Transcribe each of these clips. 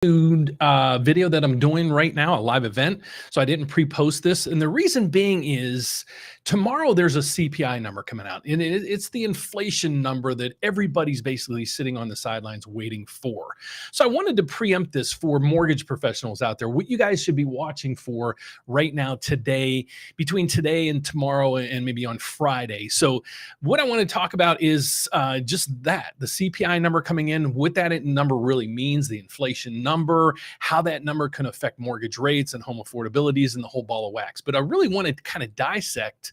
Video that I'm doing right now, a live event. So I didn't pre-post this. And the reason being is tomorrow there's a CPI number coming out. And it's the inflation number that everybody's basically sitting on the sidelines waiting for. So I wanted to preempt this for mortgage professionals out there, what you guys should be watching for right now today, between today and tomorrow and maybe on Friday. So what I want to talk about is just that, the CPI number coming in, what that number really means, the inflation number, how that number can affect mortgage rates and home affordabilities and the whole ball of wax. But I really wanted to kind of dissect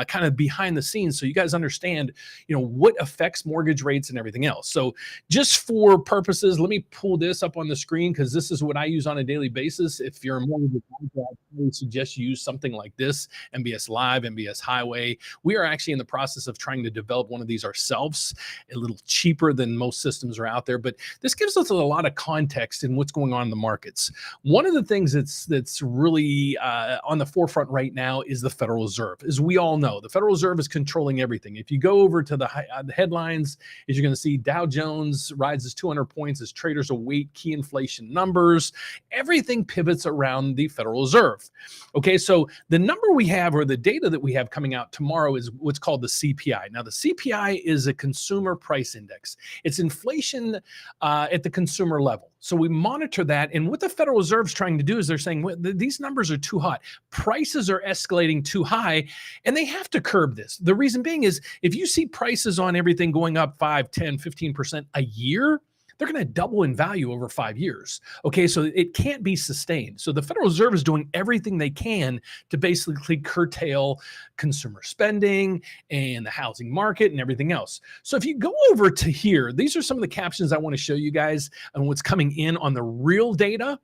kind of behind the scenes so you guys understand, what affects mortgage rates and everything else. So just for purposes, let me pull this up on the screen because this is what I use on a daily basis. If you're a mortgage advisor, I really suggest you use something like this, MBS Live, MBS Highway. We are actually in the process of trying to develop one of these ourselves, a little cheaper than most systems are out there, but this gives us a lot of context in what's going on in the markets. One of the things that's really on the forefront right now is the Federal Reserve. As we all know, the Federal Reserve is controlling everything. If you go over to the headlines, you're going to see Dow Jones rises 200 points as traders await key inflation numbers. Everything pivots around the Federal Reserve. Okay, so the number we have, or the data that we have coming out tomorrow, is what's called the CPI. Now, the CPI is a consumer price index. It's inflation at the consumer level. So we monitor that. And what the Federal Reserve is trying to do is they're saying, well, these numbers are too hot. Prices are escalating too high, and they have to curb this. The reason being is if you see prices on everything going up 5, 10, 15% a year, they're going to double in value over 5 years. Okay, so it can't be sustained. So the Federal Reserve is doing everything they can to basically curtail consumer spending and the housing market and everything else. So if you go over to here, these are some of the captions I want to show you guys on what's coming in on the real data,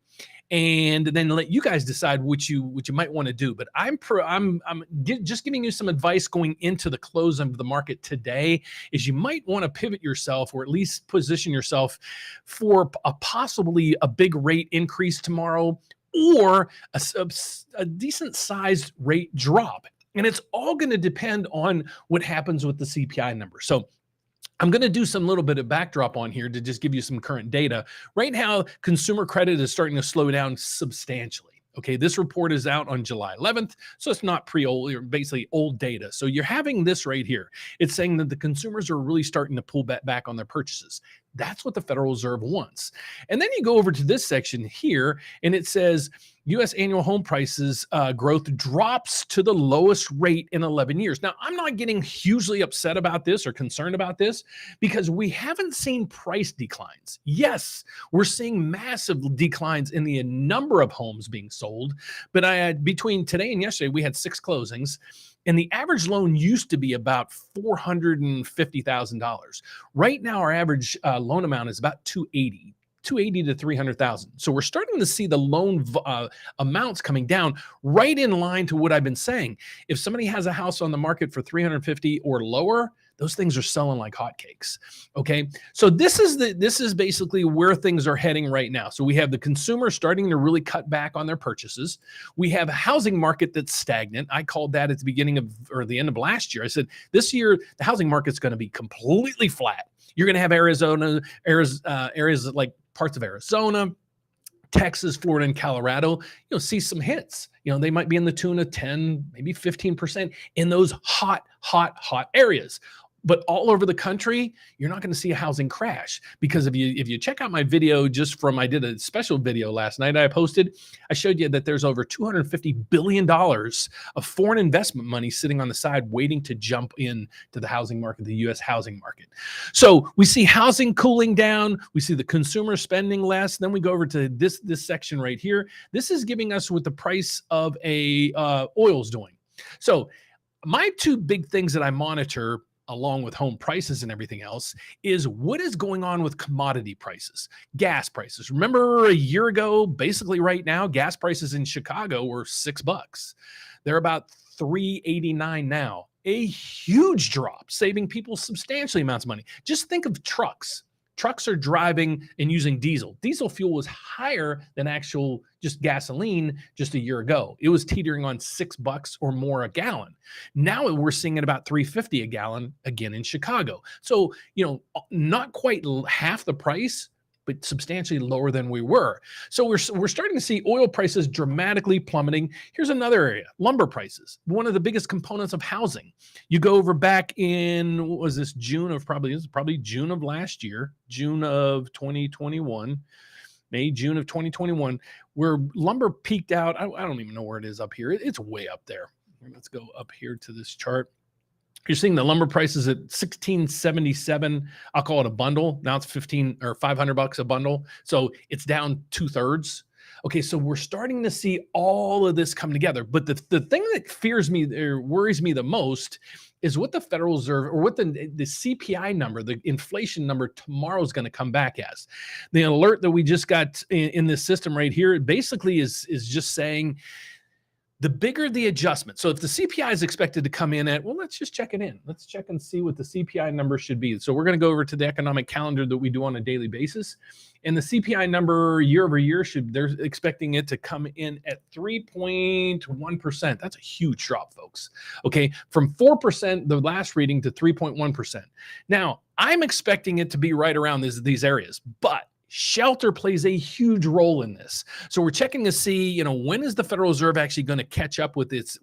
and then let you guys decide what you might want to do. But I'm just giving you some advice going into the close of the market today, is you might want to pivot yourself, or at least position yourself for possibly a big rate increase tomorrow, or a decent sized rate drop. And it's all going to depend on what happens with the CPI number. So I'm going to do some little bit of backdrop on here to just give you some current data. Right now, consumer credit is starting to slow down substantially. Okay, this report is out on July 11th, so it's not pre-old, or basically old data. So you're having this right here. It's saying that the consumers are really starting to pull back on their purchases. That's what the Federal Reserve wants. And then you go over to this section here, and it says U.S. annual home prices growth drops to the lowest rate in 11 years. Now, I'm not getting hugely upset about this or concerned about this because we haven't seen price declines. Yes, we're seeing massive declines in the number of homes being sold, but between today and yesterday, we had 6 closings. And the average loan used to be about $450,000. Right now, our average loan amount is about $280,000 to $300,000. So we're starting to see the loan amounts coming down, right in line to what I've been saying. If somebody has a house on the market for $350,000 or lower, those things are selling like hotcakes. Okay, so this is basically where things are heading right now. So we have the consumer starting to really cut back on their purchases. We have a housing market that's stagnant. I called that at the beginning of, or the end of last year. I said this year the housing market's going to be completely flat. You're going to have areas like parts of Arizona, Texas, Florida, and Colorado, see some hits. They might be in the tune of 10, maybe 15% in those hot areas. But all over the country, you're not going to see a housing crash, because if you check out my video I did a special video last night I posted, I showed you that there's over $250 billion of foreign investment money sitting on the side waiting to jump in to the housing market, the U.S. housing market. So we see housing cooling down, we see the consumer spending less. Then we go over to this section right here. This is giving us what the price of oil's doing. So my 2 big things that I monitor, along with home prices and everything else, is what is going on with commodity prices, gas prices. Remember a year ago, basically right now, gas prices in Chicago were $6. They're about $3.89 now. A huge drop, saving people substantially amounts of money. Just think of trucks. Trucks are driving and using diesel. Diesel fuel was higher than actual just gasoline just a year ago. It was teetering on $6 or more a gallon. Now we're seeing it about $3.50 a gallon again in Chicago. So, not quite half the price, but substantially lower than we were. So we're starting to see oil prices dramatically plummeting. Here's another area: lumber prices, one of the biggest components of housing. You go over back in, what was this, June of probably June of last year, June of 2021. May, June of 2021, where lumber peaked out. I don't even know where it is up here. It's way up there. Let's go up here to this chart. You're seeing the lumber prices at 1677. I'll call it a bundle. Now it's 15 or $500 a bundle. So it's down 2/3. Okay, so we're starting to see all of this come together. But the thing that fears me or worries me the most is what the Federal Reserve or what the CPI number, the inflation number tomorrow is going to come back as. The alert that we just got in this system right here basically is just saying, the bigger the adjustment. So if the CPI is expected to come in at, well, let's just check it in. Let's check and see what the CPI number should be. So we're going to go over to the economic calendar that we do on a daily basis. And the CPI number year over year they're expecting it to come in at 3.1%. That's a huge drop, folks. Okay, from 4%, the last reading, to 3.1%. Now, I'm expecting it to be right around these areas, but shelter plays a huge role in this. So we're checking to see, when is the Federal Reserve actually going to catch up with its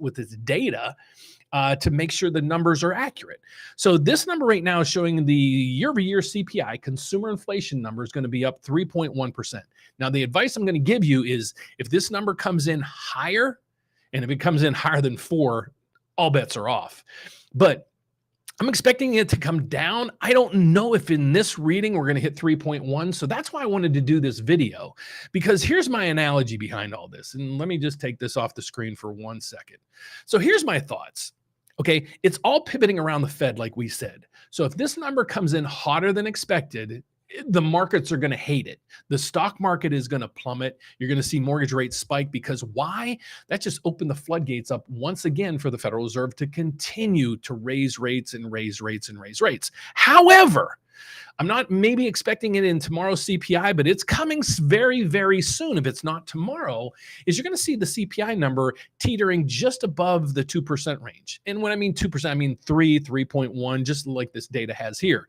data to make sure the numbers are accurate. So this number right now is showing the year-over-year CPI, consumer inflation number, is going to be up 3.1%. Now, the advice I'm going to give you is if this number comes in higher, and if it comes in higher than 4, all bets are off. But I'm expecting it to come down. I don't know if in this reading we're going to hit 3.1. So that's why I wanted to do this video, because here's my analogy behind all this. And let me just take this off the screen for 1 second. So here's my thoughts. Okay, it's all pivoting around the Fed, like we said. So if this number comes in hotter than expected, the markets are going to hate it. The stock market is going to plummet. You're going to see mortgage rates spike, because why? That just opened the floodgates up once again for the Federal Reserve to continue to raise rates and raise rates and raise rates. However, I'm not maybe expecting it in tomorrow's CPI, but it's coming very, very soon. If it's not tomorrow, is you're going to see the CPI number teetering just above the 2% range. And when I mean 2%, I mean 3.1, just like this data has here.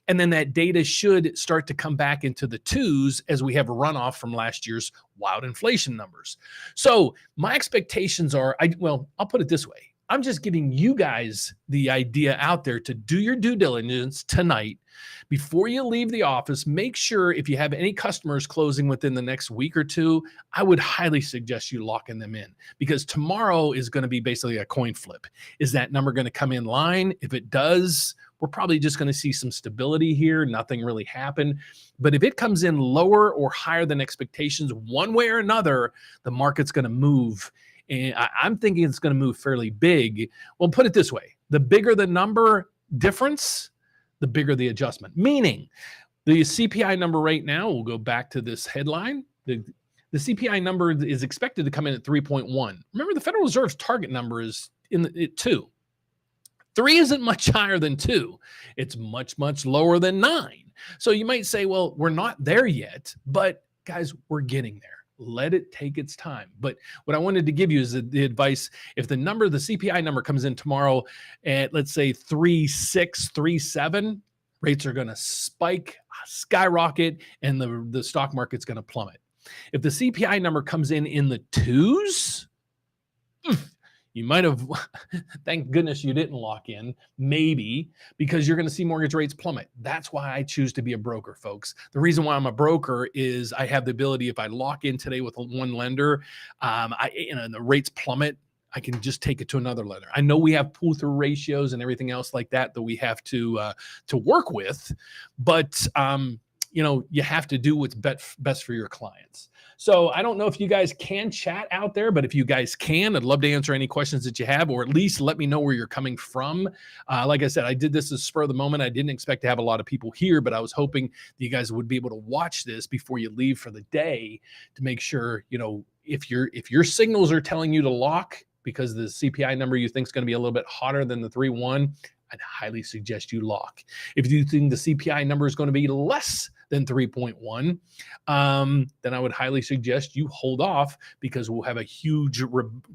And then that data should start to come back into the 2s as we have a runoff from last year's wild inflation numbers. So my expectations are, I'll put it this way. I'm just giving you guys the idea out there to do your due diligence tonight. Before you leave the office, make sure if you have any customers closing within the next week or two, I would highly suggest you locking them in, because tomorrow is going to be basically a coin flip. Is that number going to come in line? If it does, we're probably just going to see some stability here. Nothing really happened. But if it comes in lower or higher than expectations, one way or another, the market's going to move. And I'm thinking it's going to move fairly big. Well, put it this way. The bigger the number difference, the bigger the adjustment. Meaning the CPI number right now, we'll go back to this headline. The CPI number is expected to come in at 3.1. Remember, the Federal Reserve's target number is at 2. 3 isn't much higher than 2. It's much, much lower than 9. So you might say, well, we're not there yet, but guys, we're getting there. Let it take its time. But what I wanted to give you is the advice. If the CPI number comes in tomorrow at, let's say, 3.6, 3.7, rates are going to spike, skyrocket, and the stock market's going to plummet. If the CPI number comes in the 2s, you might have, thank goodness you didn't lock in, maybe, because you're going to see mortgage rates plummet. That's why I choose to be a broker, folks. The reason why I'm a broker is I have the ability, if I lock in today with one lender, and the rates plummet, I can just take it to another lender. I know we have pull-through ratios and everything else like that we have to work with, but you have to do what's best for your clients. So I don't know if you guys can chat out there, but if you guys can, I'd love to answer any questions that you have, or at least let me know where you're coming from. Like I said, I did this as spur of the moment. I didn't expect to have a lot of people here, but I was hoping that you guys would be able to watch this before you leave for the day to make sure, if your signals are telling you to lock because the CPI number you think is going to be a little bit hotter than the 3.1, I'd highly suggest you lock. If you think the CPI number is going to be less than 3.1, then I would highly suggest you hold off, because we'll have a huge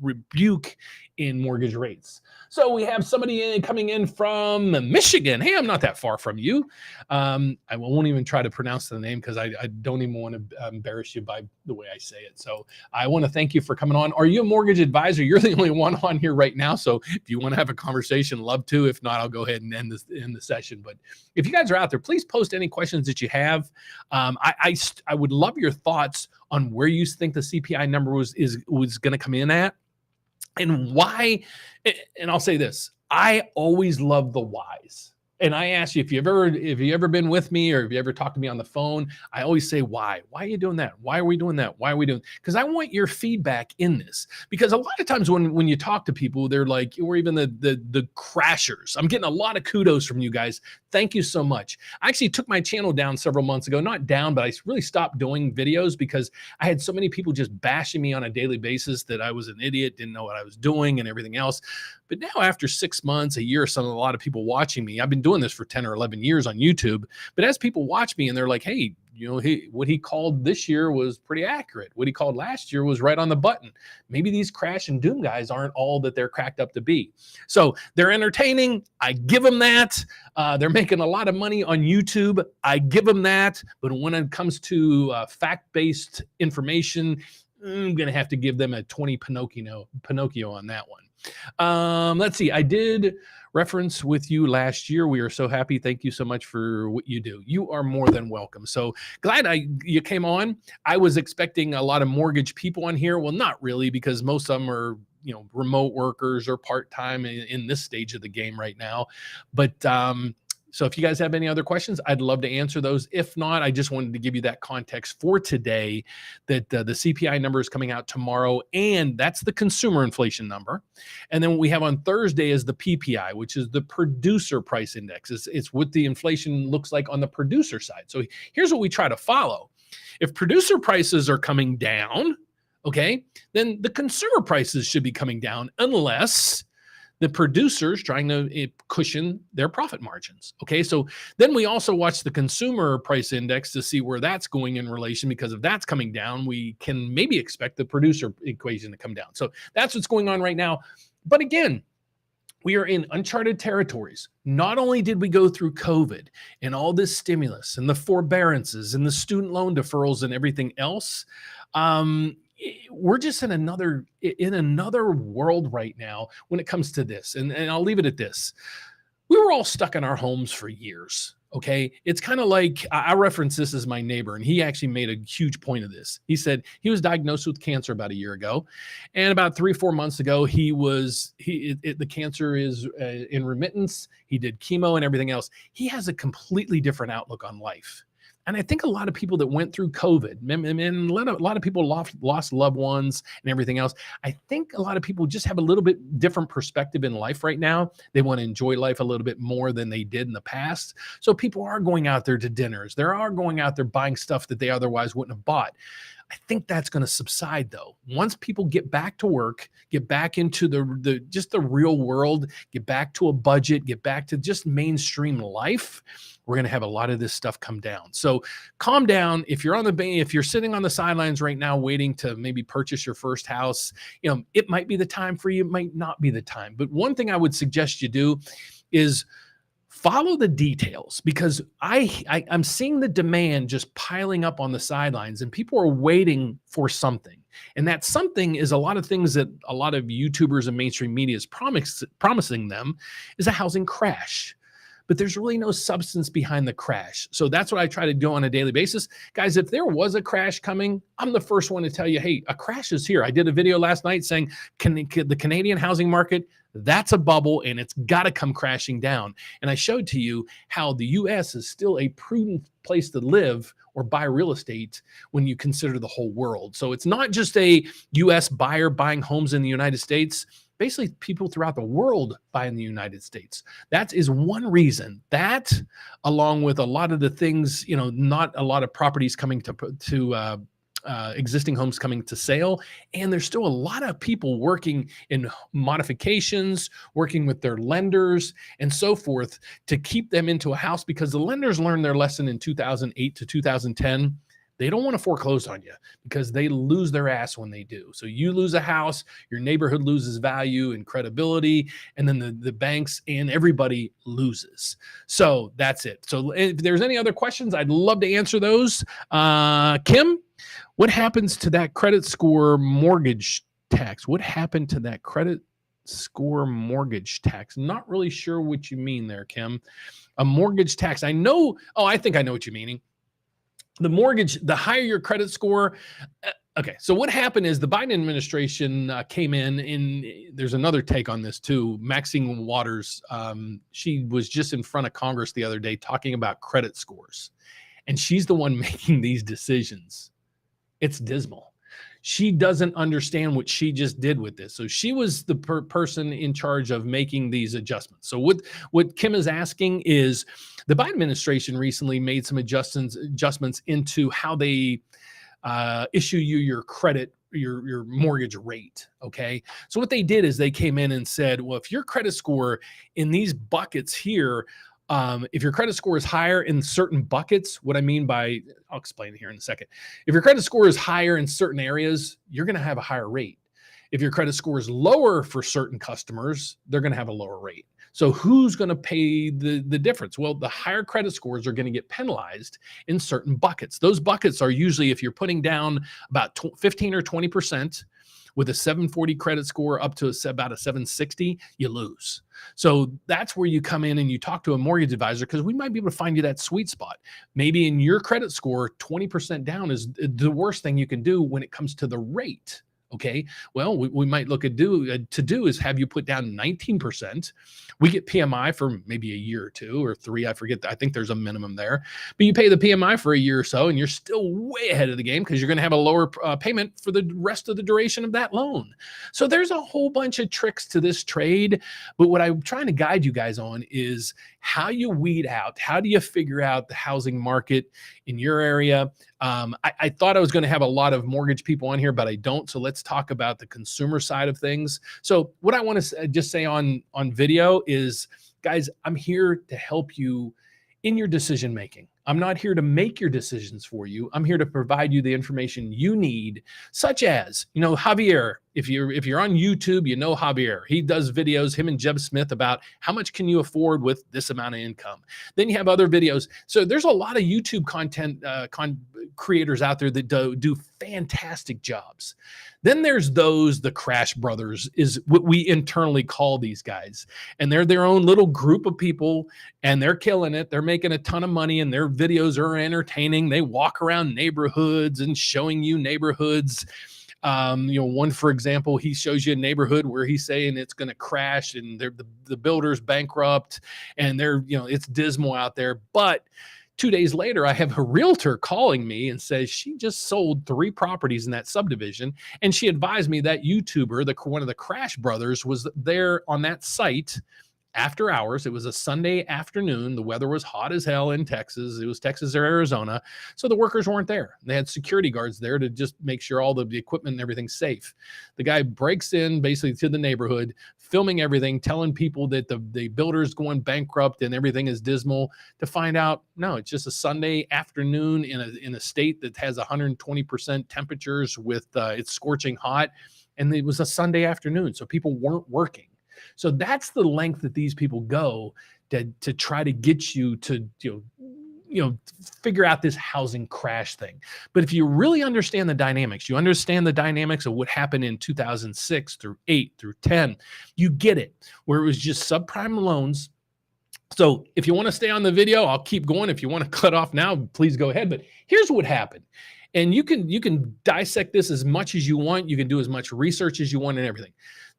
rebuke in mortgage rates. So we have somebody coming in from Michigan. Hey, I'm not that far from you. I won't even try to pronounce the name, because I don't even want to embarrass you by the way I say it. So I want to thank you for coming on. Are you a mortgage advisor? You're the only one on here right now. So if you want to have a conversation, love to. If not, I'll go ahead and end the session. But if you guys are out there, please post any questions that you have. I would love your thoughts on where you think the CPI number was going to come in at, and why. And I'll say this: I always love the whys. And I ask you, if you've ever been with me, or if you ever talked to me on the phone, I always say, why? Why are you doing that? Why are we doing that? Why are we doing? Because I want your feedback in this. Because a lot of times when you talk to people, they're like, or even the crashers. I'm getting a lot of kudos from you guys. Thank you so much. I actually took my channel down several months ago. Not down, but I really stopped doing videos because I had so many people just bashing me on a daily basis that I was an idiot, didn't know what I was doing, and everything else. But now, after 6 months, a year, a lot of people watching me. I've been doing this for 10 or 11 years on YouTube. But as people watch me and they're like, hey, what he called this year was pretty accurate. What he called last year was right on the button. Maybe these crash and doom guys aren't all that they're cracked up to be. So they're entertaining. I give them that. They're making a lot of money on YouTube. I give them that. But when it comes to fact-based information, I'm going to have to give them a 20 Pinocchio on that one. Let's see. I did reference with you last year. We are so happy. Thank you so much for what you do. You are more than welcome. So glad you came on. I was expecting a lot of mortgage people on here. Well, not really, because most of them are, remote workers or part-time in this stage of the game right now. But, so if you guys have any other questions, I'd love to answer those. If not, I just wanted to give you that context for today, that the CPI number is coming out tomorrow, and that's the consumer inflation number. And then what we have on Thursday is the PPI, which is the producer price index. It's what the inflation looks like on the producer side. So here's what we try to follow. If producer prices are coming down, okay, then the consumer prices should be coming down, unless the producers trying to cushion their profit margins. Okay, so then we also watch the consumer price index to see where that's going in relation, because if that's coming down, we can maybe expect the producer equation to come down. So that's what's going on right now. But again, we are in uncharted territories. Not only did we go through COVID and all this stimulus and the forbearances and the student loan deferrals and everything else, we're just in another world right now when it comes to this. And I'll leave it at this. We were all stuck in our homes for years. Okay. It's kind of like, I reference this as my neighbor, and he actually made a huge point of this. He said he was diagnosed with cancer about a year ago. And about 3 or 4 months ago, the cancer is in remittance. He did chemo and everything else. He has a completely different outlook on life. And I think a lot of people that went through COVID, and a lot of people lost loved ones and everything else. I think a lot of people just have a little bit different perspective in life right now. They want to enjoy life a little bit more than they did in the past. So people are going out there to dinners. They are going out there buying stuff that they otherwise wouldn't have bought. I think that's going to subside, though. Once people get back to work, get back into the real world, get back to a budget, get back to just mainstream life, we're going to have a lot of this stuff come down. So calm down. If you're sitting on the sidelines right now waiting to maybe purchase your first house, it might be the time for you. It might not be the time. But one thing I would suggest you do is follow the details, because I'm seeing the demand just piling up on the sidelines, and people are waiting for something. And that something is a lot of things that a lot of YouTubers and mainstream media is promising them is a housing crash. But there's really no substance behind the crash. So that's what I try to do on a daily basis. Guys, if there was a crash coming, I'm the first one to tell you, hey, a crash is here. I did a video last night saying the Canadian housing market, that's a bubble, and it's got to come crashing down. And I showed to you how the U.S. is still a prudent place to live or buy real estate when you consider the whole world. So it's not just a U.S. buyer buying homes in the United States. Basically, people throughout the world buy in the United States. That is one reason. That, along with a lot of the things, not a lot of properties coming to existing homes coming to sale. And there's still a lot of people working in modifications, working with their lenders and so forth to keep them into a house, because the lenders learned their lesson in 2008 to 2010. They don't want to foreclose on you because they lose their ass when they do. So you lose a house, your neighborhood loses value and credibility, and then the banks and everybody loses. So that's it. So if there's any other questions, I'd love to answer those. Kim, what happens to that credit score mortgage tax? What happened to that credit score mortgage tax? Not really sure what you mean there, Kim. A mortgage tax. I know. Oh, I think I know what you're meaning. The mortgage, the higher your credit score. Okay, so what happened is the Biden administration came in, and there's another take on this too. Maxine Waters, she was just in front of Congress the other day talking about credit scores, and she's the one making these decisions. It's dismal. She doesn't understand what she just did with this. So she was the person in charge of making these adjustments. So what Kim is asking is, the Biden administration recently made some adjustments into how they issue you your credit, your mortgage rate. Okay. So what they did is they came in and said, well, if your credit score in these buckets here, if your credit score is higher in certain buckets, what I mean by, I'll explain it here in a second. If your credit score is higher in certain areas, you're going to have a higher rate. If your credit score is lower for certain customers, they're going to have a lower rate. So who's going to pay the difference? Well, the higher credit scores are going to get penalized in certain buckets. Those buckets are usually, if you're putting down about 15 or 20%, with a 740 credit score up to about a 760, you lose. So that's where you come in and you talk to a mortgage advisor, because we might be able to find you that sweet spot. Maybe in your credit score, 20% down is the worst thing you can do when it comes to the rate. Okay, well, we might look at is have you put down 19%. We get PMI for maybe a year or 2 or 3. I forget. I think there's a minimum there, but you pay the PMI for a year or so, and you're still way ahead of the game because you're going to have a lower payment for the rest of the duration of that loan. So there's a whole bunch of tricks to this trade. But what I'm trying to guide you guys on is how you weed out, how do you figure out the housing market in your area? I thought I was going to have a lot of mortgage people on here, but I don't. So let's talk about the consumer side of things. So what I want to just say on video is, guys, I'm here to help you in your decision making. I'm not here to make your decisions for you. I'm here to provide you the information you need, such as, Javier. If you're on YouTube, Javier. He does videos, him and Jeb Smith, about how much can you afford with this amount of income. Then you have other videos. So there's a lot of YouTube content creators out there that do fantastic jobs. Then there's the Crash Brothers is what we internally call these guys. And they're their own little group of people, and they're killing it. They're making a ton of money, and their videos are entertaining. They walk around neighborhoods and showing you neighborhoods. One, for example, he shows you a neighborhood where he's saying it's going to crash and the builder's bankrupt and it's dismal out there. But 2 days later, I have a realtor calling me and says she just sold 3 properties in that subdivision. And she advised me that YouTuber, one of the Crash Brothers, was there on that site after hours. It was a Sunday afternoon. The weather was hot as hell in Texas. It was Texas or Arizona. So the workers weren't there. They had security guards there to just make sure all the equipment and everything's safe. The guy breaks in basically to the neighborhood, filming everything, telling people that the builder's going bankrupt and everything is dismal, to find out, no, it's just a Sunday afternoon in a state that has 120% temperatures with it's scorching hot. And it was a Sunday afternoon. So people weren't working. So that's the length that these people go to try to get you to, figure out this housing crash thing. But if you really understand the dynamics, you understand the dynamics of what happened in 2006 through 8 through 10, you get it, where it was just subprime loans. So if you want to stay on the video, I'll keep going. If you want to cut off now, please go ahead. But here's what happened. And you can dissect this as much as you want. You can do as much research as you want and everything.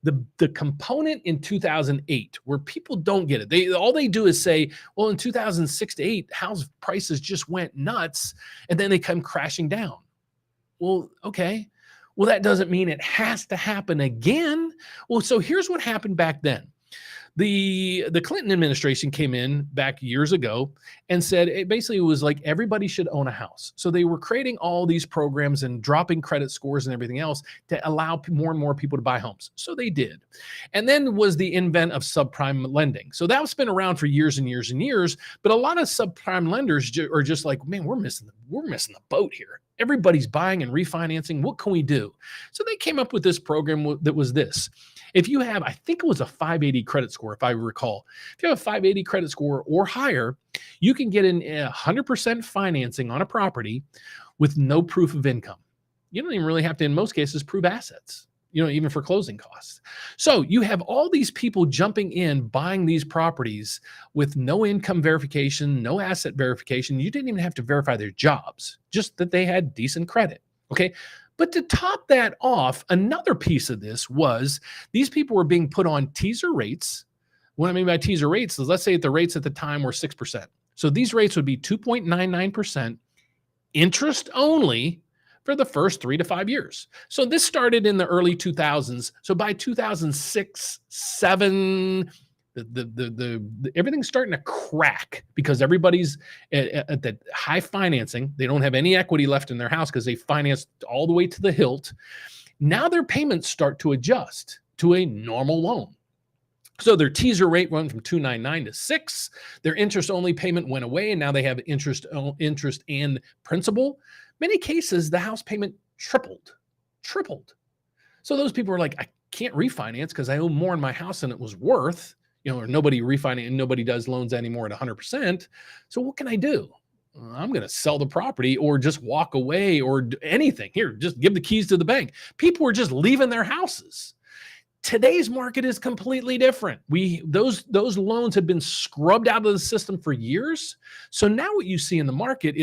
The component in 2008 where people don't get it, all they do is say, well, in 2006 to 8, house prices just went nuts, and then they come crashing down. Well, okay. Well, that doesn't mean it has to happen again. Well, so here's what happened back then. The Clinton administration came in back years ago and said it basically was like everybody should own a house. So they were creating all these programs and dropping credit scores and everything else to allow more and more people to buy homes. So they did. And then was the invent of subprime lending. So that's been around for years and years and years, but a lot of subprime lenders are just like, man, we're missing the boat here. Everybody's buying and refinancing. What can we do? So they came up with this program that was this. If you have, I think it was a 580 credit score, if I recall, if you have a 580 credit score or higher, you can get 100% financing on a property with no proof of income. You don't even really have to, in most cases, prove assets, even for closing costs. So you have all these people jumping in, buying these properties with no income verification, no asset verification. You didn't even have to verify their jobs, just that they had decent credit. Okay. But to top that off, another piece of this was these people were being put on teaser rates. What I mean by teaser rates is, let's say the rates at the time were 6%. So these rates would be 2.99% interest only for the first 3 to 5 years. So this started in the early 2000s. So by 2006, 7, everything's starting to crack because everybody's at the high financing. They don't have any equity left in their house because they financed all the way to the hilt. Now their payments start to adjust to a normal loan. So their teaser rate went from 2.99 to 6. Their interest only payment went away, and now they have interest and principal. Many cases, the house payment tripled. So those people are like, I can't refinance because I owe more in my house than it was worth. Or nobody refinance, and nobody does loans anymore at 100%. So what can I do? I'm going to sell the property or just walk away or anything. Here, just give the keys to the bank. People are just leaving their houses. Today's market is completely different. Those loans have been scrubbed out of the system for years. So now what you see in the market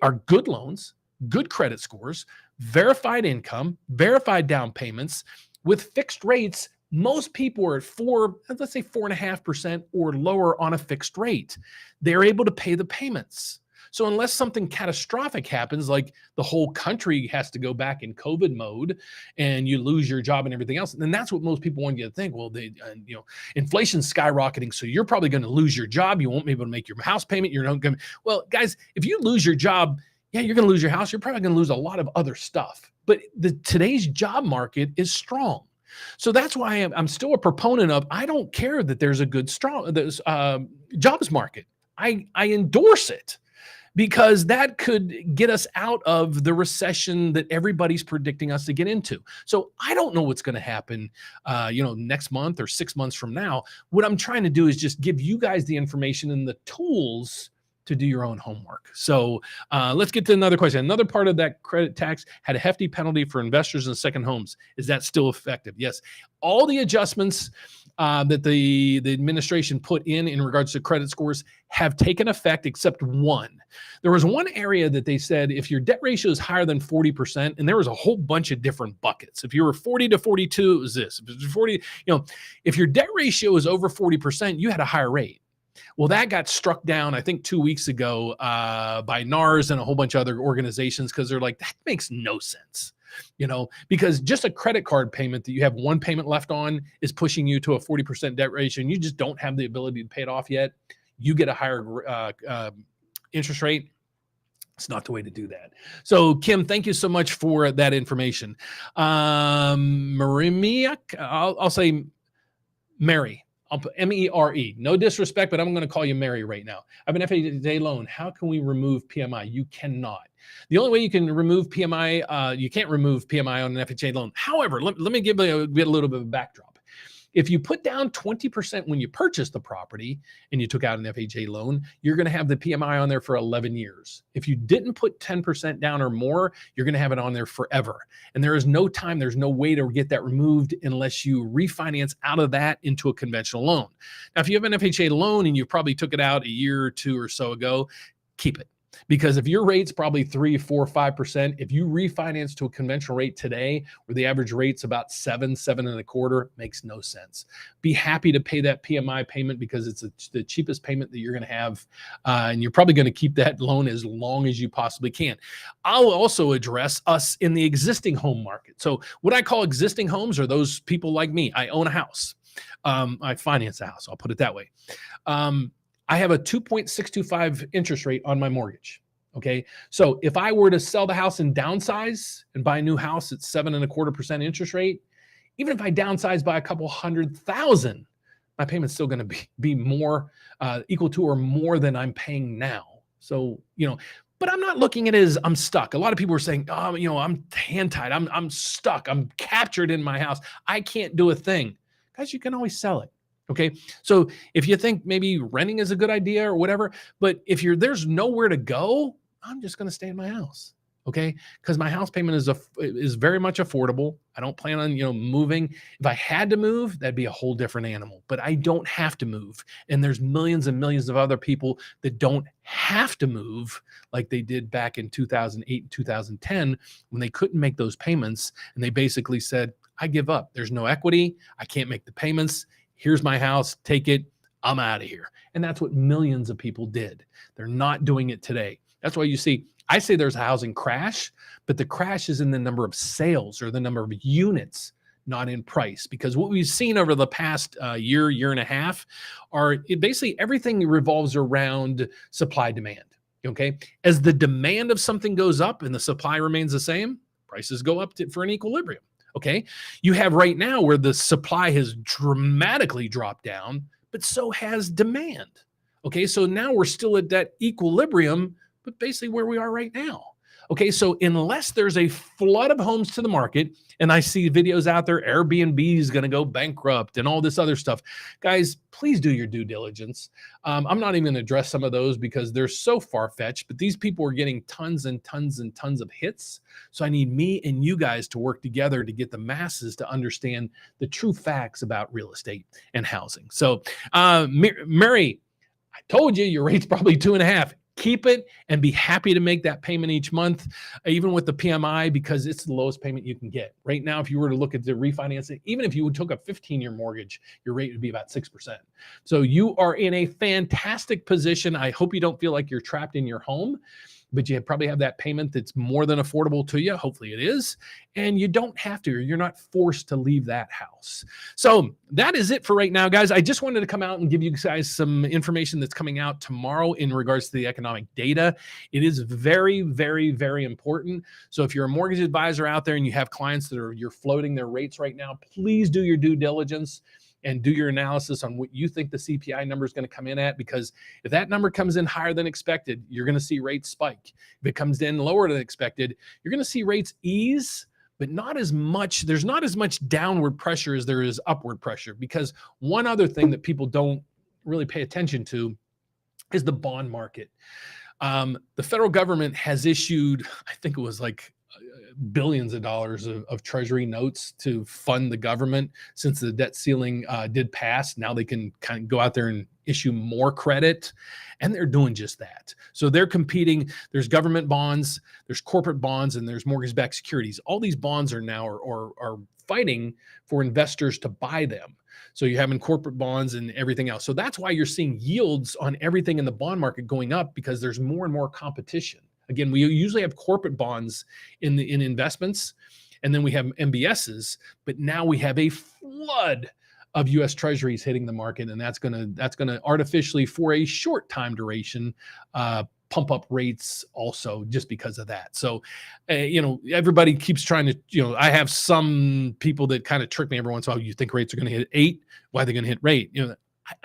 are good loans, good credit scores, verified income, verified down payments with fixed rates. Most people are at let's say 4.5% or lower on a fixed rate. They're able to pay the payments. So unless something catastrophic happens, like the whole country has to go back in COVID mode and you lose your job and everything else, then that's what most people want you to think. Well, inflation's skyrocketing, so you're probably going to lose your job. You won't be able to make your house payment. You're not going to. Well, guys, if you lose your job, yeah, you're going to lose your house. You're probably going to lose a lot of other stuff. But today's job market is strong. So that's why I'm still a proponent of, I don't care that there's a good, strong jobs market. I endorse it because that could get us out of the recession that everybody's predicting us to get into. So I don't know what's going to happen, next month or 6 months from now. What I'm trying to do is just give you guys the information and the tools to do your own homework. So let's get to another question. Another part of that credit tax had a hefty penalty for investors in second homes. Is that still effective? Yes. All the adjustments that the administration put in regards to credit scores have taken effect except one. There was one area that they said if your debt ratio is higher than 40%, and there was a whole bunch of different buckets. If you were 40 to 42, it was this. If it was 40, if your debt ratio is over 40%, you had a higher rate. Well, that got struck down, I think 2 weeks ago by NARS and a whole bunch of other organizations because they're like, that makes no sense. Because just a credit card payment that you have one payment left on is pushing you to a 40% debt ratio and you just don't have the ability to pay it off yet. You get a higher interest rate. It's not the way to do that. So, Kim, thank you so much for that information. Marimiak, I'll say Mary. I'll put MERE. No disrespect, but I'm going to call you Mary right now. I have an FHA loan. How can we remove PMI? You cannot. The only way you can remove PMI, you can't remove PMI on an FHA loan. However, let me give a little bit of a backdrop. If you put down 20% when you purchase the property and you took out an FHA loan, you're going to have the PMI on there for 11 years. If you didn't put 10% down or more, you're going to have it on there forever. And there is no time, there's no way to get that removed unless you refinance out of that into a conventional loan. Now, if you have an FHA loan and you probably took it out a year or two or so ago, keep it. Because if your rate's probably 3, 4, 5%, if you refinance to a conventional rate today, where the average rate's about 7.25, makes no sense. Be happy to pay that PMI payment because it's the cheapest payment that you're going to have, and you're probably going to keep that loan as long as you possibly can. I'll also address us in the existing home market. So what I call existing homes are those people like me. I own a house. I finance a house. I'll put it that way. I have a 2.625 interest rate on my mortgage. Okay. So if I were to sell the house and downsize and buy a new house at 7.25% interest rate, even if I downsize by a couple $100,000, my payment's still going to be more equal to or more than I'm paying now. So, but I'm not looking at it as I'm stuck. A lot of people are saying, oh, I'm hand tied. I'm stuck. I'm captured in my house. I can't do a thing. Guys, you can always sell it. Okay. So if you think maybe renting is a good idea or whatever, but if there's nowhere to go, I'm just going to stay in my house. Okay. Because my house payment is very much affordable. I don't plan on, moving. If I had to move, that'd be a whole different animal, but I don't have to move. And there's millions and millions of other people that don't have to move like they did back in 2008 and 2010 when they couldn't make those payments. And they basically said, I give up. There's no equity. I can't make the payments. Here's my house. Take it. I'm out of here. And that's what millions of people did. They're not doing it today. That's why you see, I say there's a housing crash, but the crash is in the number of sales or the number of units, not in price. Because what we've seen over the past year and a half basically everything revolves around supply demand. Okay. As the demand of something goes up and the supply remains the same, prices go up for an equilibrium. Okay. You have right now where the supply has dramatically dropped down, but so has demand. Okay. So now we're still at that equilibrium, but basically where we are right now. Okay. So unless there's a flood of homes to the market, and I see videos out there, Airbnb is going to go bankrupt and all this other stuff, guys, please do your due diligence. I'm not even going to address some of those because they're so far-fetched, but these people are getting tons and tons and tons of hits. So I need me and you guys to work together to get the masses to understand the true facts about real estate and housing. So Mary, I told you your rate's probably 2.5. Keep it and be happy to make that payment each month, even with the PMI, because it's the lowest payment you can get. Right now, if you were to look at the refinancing, even if you took a 15-year mortgage, your rate would be about 6%. So you are in a fantastic position. I hope you don't feel like you're trapped in your home, but you probably have that payment that's more than affordable to you. Hopefully it is. And you don't have to, or you're not forced to leave that house. So that is it for right now, guys. I just wanted to come out and give you guys some information that's coming out tomorrow in regards to the economic data. It is very, very, very important. So if you're a mortgage advisor out there and you have clients you're floating their rates right now, please do your due diligence and do your analysis on what you think the CPI number is going to come in at, because if that number comes in higher than expected, you're going to see rates spike. If it comes in lower than expected, you're going to see rates ease, but not as much. There's not as much downward pressure as there is upward pressure, because one other thing that people don't really pay attention to is the bond market. The federal government has issued, I think it was like billions of dollars of Treasury notes to fund the government since the debt ceiling did pass. Now they can kind of go out there and issue more credit, and they're doing just that. So they're competing. There's government bonds, there's corporate bonds, and there's mortgage-backed securities. All these bonds are now are fighting for investors to buy them. So you're having corporate bonds and everything else. So that's why you're seeing yields on everything in the bond market going up, because there's more and more competition. Again, we usually have corporate bonds in investments, and then we have MBSs, but now we have a flood of U.S. Treasuries hitting the market, and that's gonna artificially, for a short time duration, pump up rates also just because of that. So, everybody keeps trying to, I have some people that kind of trick me every once in a while. You think rates are going to hit 8? Why are they going to hit rate?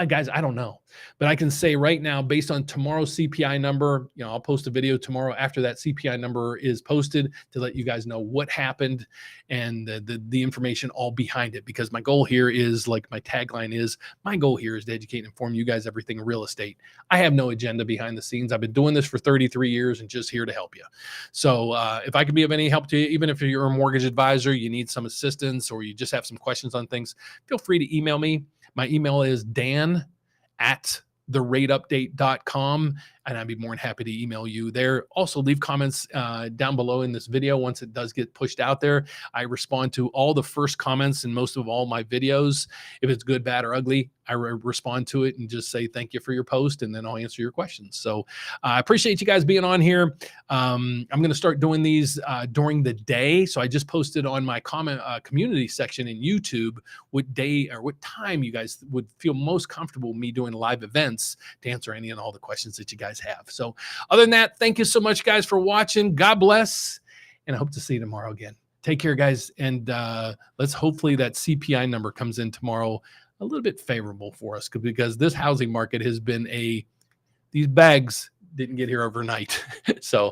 Guys, I don't know, but I can say right now, based on tomorrow's CPI number, I'll post a video tomorrow after that CPI number is posted to let you guys know what happened and the information all behind it. Because my goal here is, like my tagline is, my goal here is to educate and inform you guys everything real estate. I have no agenda behind the scenes. I've been doing this for 33 years and just here to help you. So if I can be of any help to you, even if you're a mortgage advisor, you need some assistance, or you just have some questions on things, feel free to email me. My email is dan@therateupdate.com. and I'd be more than happy to email you there. Also, leave comments down below in this video. Once it does get pushed out there, I respond to all the first comments in most of all my videos. If it's good, bad, or ugly, I respond to it and just say thank you for your post, and then I'll answer your questions. So I appreciate you guys being on here. I'm going to start doing these during the day. So I just posted on my comment community section in YouTube what day or what time you guys would feel most comfortable with me doing live events to answer any and all the questions that you guys have. So other than that, thank you so much, guys, for watching. God bless, and I hope to see you tomorrow again. Take care, guys, and let's hopefully that CPI number comes in tomorrow a little bit favorable for us, because this housing market has been these bags didn't get here overnight. So